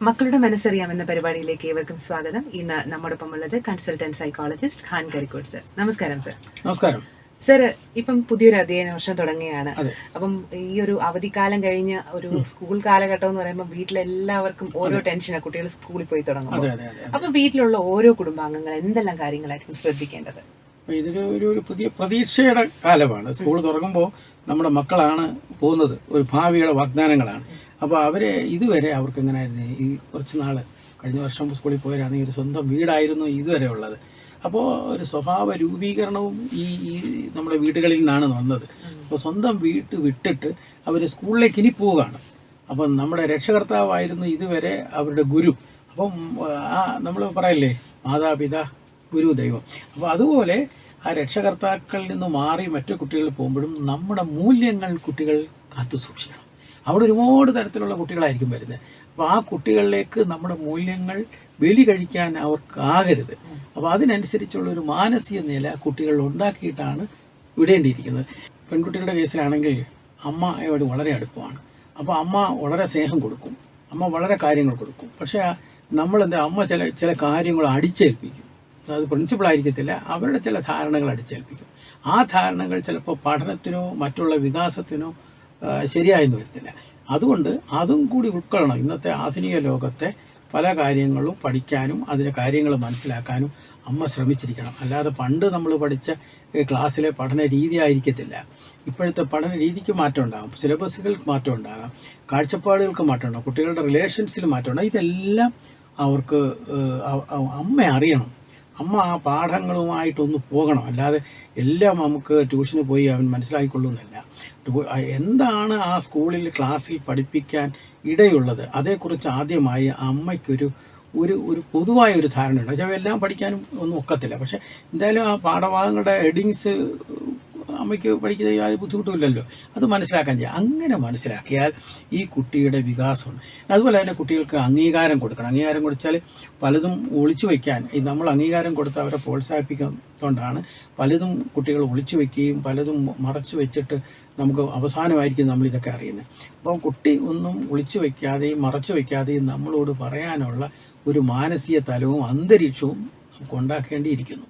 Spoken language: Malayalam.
മക്കളുടെ മനസ്സറിയാം എന്ന പരിപാടിയിലേക്ക് ഏവർക്കും സ്വാഗതം. ഇന്ന് നമ്മോടൊപ്പം ഉള്ളത് consultant psychologist Khan Karikkode sir. നമസ്കാരം സർ. നമസ്കാരം സർ. ഇപ്പം പുതിയൊരു അധ്യയന വർഷം തുടങ്ങുകയാണ്. അപ്പം ഈ ഒരു അവധിക്കാലം കഴിഞ്ഞ ഒരു സ്കൂൾ കാലഘട്ടം എന്ന് പറയുമ്പോൾ വീട്ടിലെല്ലാവർക്കും ഓരോ ടെൻഷനാണ്. കുട്ടികൾ സ്കൂളിൽ പോയി തുടങ്ങുമ്പോൾ അപ്പൊ വീട്ടിലുള്ള ഓരോ കുടുംബാംഗങ്ങൾ എന്തെല്ലാം കാര്യങ്ങളായിരിക്കും ശ്രദ്ധിക്കേണ്ടത്? ഇതൊരു ഒരു പുതിയ പ്രതീക്ഷയുടെ കാലമാണ്. സ്കൂൾ തുറക്കുമ്പോൾ നമ്മുടെ മക്കളാണ് പോകുന്നത്, ഒരു ഭാവിയുടെ വാഗ്ദാനങ്ങളാണ്. അപ്പോൾ അവരെ ഇതുവരെ അവർക്ക് എങ്ങനെയായിരുന്നു, ഈ കുറച്ച് നാൾ കഴിഞ്ഞ വർഷം സ്കൂളിൽ പോയാണെങ്കിൽ ഒരു സ്വന്തം വീടായിരുന്നു ഇതുവരെ ഉള്ളത്. അപ്പോൾ ഒരു സ്വഭാവ രൂപീകരണവും ഈ നമ്മുടെ വീടുകളിൽ നിന്നാണ് വന്നത്. അപ്പോൾ സ്വന്തം വീട്ട് വിട്ടിട്ട് അവർ സ്കൂളിലേക്ക് ഇനി പോവുകയാണ്. അപ്പം നമ്മുടെ രക്ഷകർത്താവായിരുന്നു ഇതുവരെ അവരുടെ ഗുരു. അപ്പം നമ്മൾ പറയില്ലേ, മാതാപിതാ ഗുരു ദൈവം. അപ്പോൾ അതുപോലെ ആ രക്ഷകർത്താക്കളിൽ നിന്ന് മാറി മറ്റു കുട്ടികൾ പോകുമ്പോഴും നമ്മുടെ മൂല്യങ്ങൾ കുട്ടികൾ കാത്തു സൂക്ഷിക്കണം. അവിടെ ഒരുപാട് തരത്തിലുള്ള കുട്ടികളായിരിക്കും വരുന്നത്. അപ്പോൾ ആ കുട്ടികളിലേക്ക് നമ്മുടെ മൂല്യങ്ങൾ ബലി കഴിക്കാൻ അവർക്കാകരുത്. അപ്പോൾ അതിനനുസരിച്ചുള്ളൊരു മാനസിക നില കുട്ടികൾ ഉണ്ടാക്കിയിട്ടാണ് വിടേണ്ടിയിരിക്കുന്നത്. പെൺകുട്ടികളുടെ കേസിലാണെങ്കിൽ അമ്മയോട് വളരെ അടുപ്പമാണ്. അപ്പോൾ അമ്മ വളരെ സ്നേഹം കൊടുക്കും, അമ്മ വളരെ കാര്യങ്ങൾ കൊടുക്കും. പക്ഷേ അമ്മ ചില കാര്യങ്ങൾ അടിച്ചേൽപ്പിക്കും. അത് പ്രിൻസിപ്പളായിരിക്കത്തില്ല, അവരുടെ ചില ധാരണകൾ അടിച്ചേൽപ്പിക്കും. ആ ധാരണകൾ ചിലപ്പോൾ പഠനത്തിനോ മറ്റുള്ള വികാസത്തിനോ ശരിയായെന്ന് വരത്തില്ല. അതുകൊണ്ട് അതും കൂടി ഉൾക്കൊള്ളണം. ഇന്നത്തെ ആധുനിക ലോകത്തെ പല കാര്യങ്ങളും പഠിക്കാനും അതിൻ്റെ കാര്യങ്ങൾ മനസ്സിലാക്കാനും അമ്മ ശ്രമിച്ചിരിക്കണം. അല്ലാതെ പണ്ട് നമ്മൾ പഠിച്ച ക്ലാസ്സിലെ പഠന രീതി ആയിരിക്കത്തില്ല. ഇപ്പോഴത്തെ പഠന രീതിക്ക് മാറ്റം ഉണ്ടാകും, സിലബസുകൾക്ക് മാറ്റം ഉണ്ടാകാം, കാഴ്ചപ്പാടുകൾക്ക് മാറ്റം ഉണ്ടാകും, കുട്ടികളുടെ റിലേഷൻസിൽ മാറ്റം ഉണ്ടാകും. ഇതെല്ലാം അവർക്ക് അമ്മ അറിയണം. അമ്മ ആ പാഠങ്ങളുമായിട്ടൊന്ന് പോകണം. അല്ലാതെ എല്ലാം നമുക്ക് ട്യൂഷന് പോയി അവൻ മനസ്സിലാക്കിക്കൊള്ളുന്നില്ല. എന്താണ് ആ സ്കൂളിൽ ക്ലാസ്സിൽ പഠിപ്പിക്കാൻ ഇടയുള്ളത്, അതേക്കുറിച്ച് ആദ്യമായി അമ്മയ്ക്കൊരു ഒരു പൊതുവായ ഒരു ധാരണയുണ്ട്. പക്ഷേ എല്ലാം പഠിക്കാനും ഒന്നും ഒക്കത്തില്ല. പക്ഷേ എന്തായാലും ആ പാഠഭാഗങ്ങളുടെ ഹെഡിങ്സ് അമ്മയ്ക്ക് പഠിക്കുന്ന യാതൊരു ബുദ്ധിമുട്ടുമില്ലല്ലോ, അത് മനസ്സിലാക്കാൻ ചെയ്യുക. അങ്ങനെ മനസ്സിലാക്കിയാൽ ഈ കുട്ടിയുടെ വികാസമുണ്ട്. അതുപോലെ തന്നെ കുട്ടികൾക്ക് അംഗീകാരം കൊടുക്കണം. അംഗീകാരം കൊടുത്താൽ പലതും ഒളിച്ചു വയ്ക്കാൻ നമ്മൾ അംഗീകാരം കൊടുത്ത് അവരെ പ്രോത്സാഹിപ്പിക്കുന്നതുകൊണ്ടാണ് പലതും കുട്ടികൾ ഒളിച്ചു വയ്ക്കുകയും പലതും മറച്ചു വെച്ചിട്ട് നമുക്ക് അവസാനമായിരിക്കും നമ്മളിതൊക്കെ അറിയുന്നത്. അപ്പോൾ കുട്ടി ഒന്നും ഒളിച്ചു വയ്ക്കാതെയും മറച്ചു വയ്ക്കാതെയും നമ്മളോട് പറയാനുള്ള ഒരു മാനസിക തലവും അന്തരീക്ഷവും നമുക്ക് ഉണ്ടാക്കേണ്ടിയിരിക്കുന്നു.